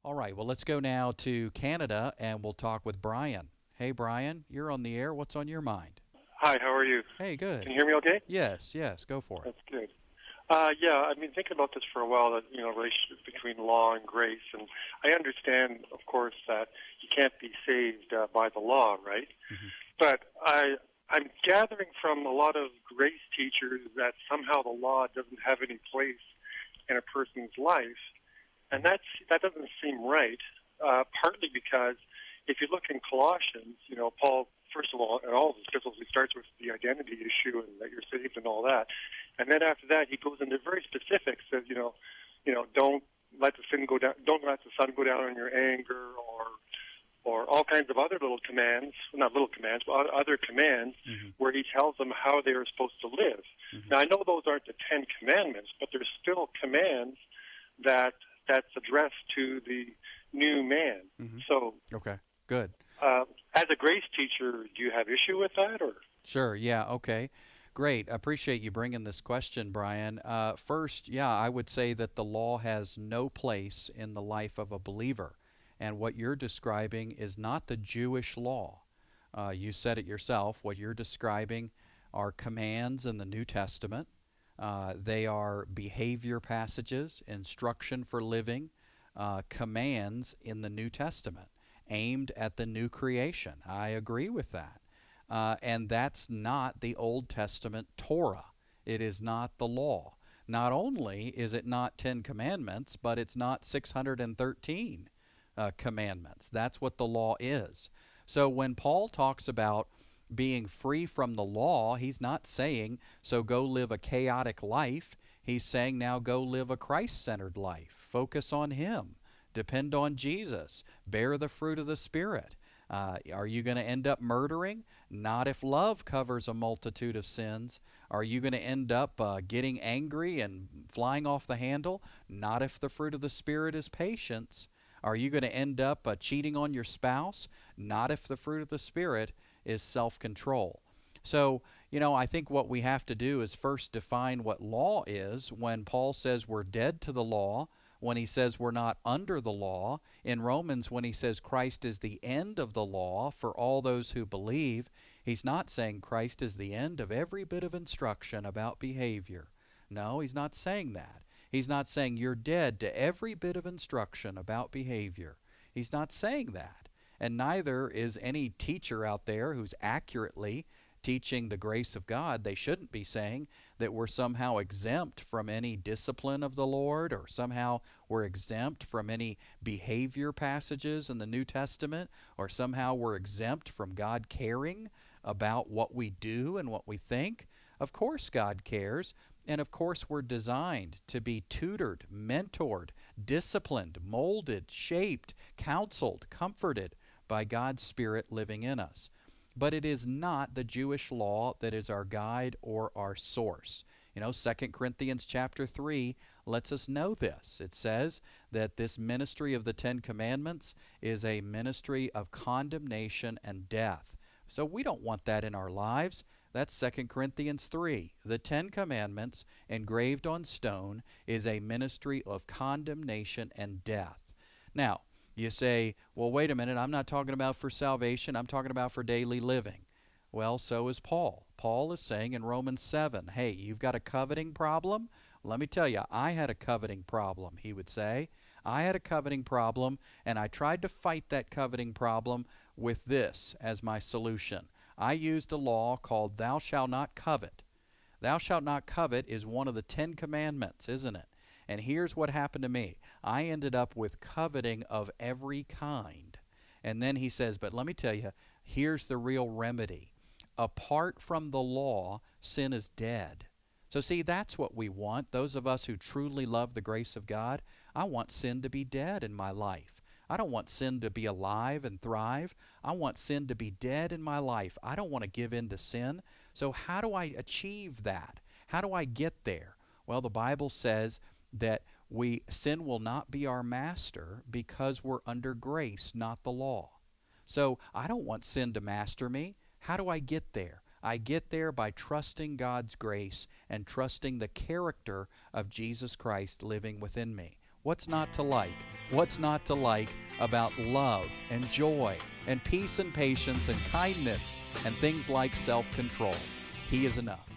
All right, well, let's go now to Canada and we'll talk with Brian. Hey, Brian, you're on the air. What's on your mind? Hi, how are you? Hey, Can good. you hear me okay? Yes, yes, go for it. That's good. Yeah, I've been thinking about this for a while, that, relationship between law and grace. And I understand, of course, that you can't be saved by the law, right? Hmm. But I'm gathering from a lot of grace teachers that somehow the law doesn't have any place in a person's life. And that doesn't seem right, partly because if you look in Colossians, Paul, first of all, in all of his epistles, he starts with the identity issue and that you're saved and all that. And then after that, he goes into very specifics, says, don't let the sin go down, don't let the sun go down in your anger, or all kinds of other little commands, not little commands, but other commands, Hmm. where he tells them how they are supposed to live. Hmm. Now, I know those aren't the Ten Commandments, but there's still commands that's addressed to the new man. Hmm. So, Okay, good. as a grace teacher, do you have issue with that, or? Sure, yeah, okay. Great. Appreciate you bringing this question, Brian. First, yeah, I would say that the law has no place in the life of a believer. And what you're describing is not the Jewish law. You said it yourself. What you're describing are commands in the New Testament. They are behavior passages, instruction for living, commands in the New Testament aimed at the new creation. I agree with that. And that's not the Old Testament Torah. It is not the law. Not only is it not 10 commandments, but it's not 613 commandments. That's what the law is. So when Paul talks about being free from the law, he's not saying, so go live a chaotic life. He's saying, now go live a Christ-centered life. Focus on Him. Depend on Jesus. Bear the fruit of the Spirit. Are you going to end up murdering? Not if love covers a multitude of sins. Are you going to end up getting angry and flying off the handle? Not if the fruit of the Spirit is patience. Are you going to end up cheating on your spouse? Not if the fruit of the Spirit is self-control. So, I think what we have to do is first define what law is. When Paul says we're dead to the law, when he says we're not under the law, in Romans when he says Christ is the end of the law for all those who believe, he's not saying Christ is the end of every bit of instruction about behavior. No, he's not saying that. He's not saying you're dead to every bit of instruction about behavior. He's not saying that. And neither is any teacher out there who's accurately teaching the grace of God. They shouldn't be saying that we're somehow exempt from any discipline of the Lord, or somehow we're exempt from any behavior passages in the New Testament, or somehow we're exempt from God caring about what we do and what we think. Of course God cares, and of course we're designed to be tutored, mentored, disciplined, molded, shaped, counseled, comforted by God's Spirit living in us. But it is not the Jewish law that is our guide or our source. 2 Corinthians chapter 3 lets us know this. It says that this ministry of the Ten Commandments is a ministry of condemnation and death. So we don't want that in our lives. That's 2 Corinthians 3. The Ten Commandments engraved on stone is a ministry of condemnation and death. Now, you say, well, wait a minute, I'm not talking about for salvation, I'm talking about for daily living. Well, so is Paul. Paul is saying in Romans 7, hey, you've got a coveting problem? Let me tell you, I had a coveting problem, he would say. I had a coveting problem, and I tried to fight that coveting problem with this as my solution. I used a law called thou shalt not covet. Thou shalt not covet is one of the 10 commandments, isn't it? And here's what happened to me. I ended up with coveting of every kind. And then he says, but let me tell you, here's the real remedy. Apart from the law, sin is dead. So see, that's what we want. Those of us who truly love the grace of God, I want sin to be dead in my life. I don't want sin to be alive and thrive. I want sin to be dead in my life. I don't want to give in to sin. So how do I achieve that? How do I get there? Well, the Bible says that sin will not be our master because we're under grace, not the law. So I don't want sin to master me. How do I get there? I get there by trusting God's grace and trusting the character of Jesus Christ living within me. What's not to like? What's not to like about love and joy and peace and patience and kindness and things like self-control? He is enough.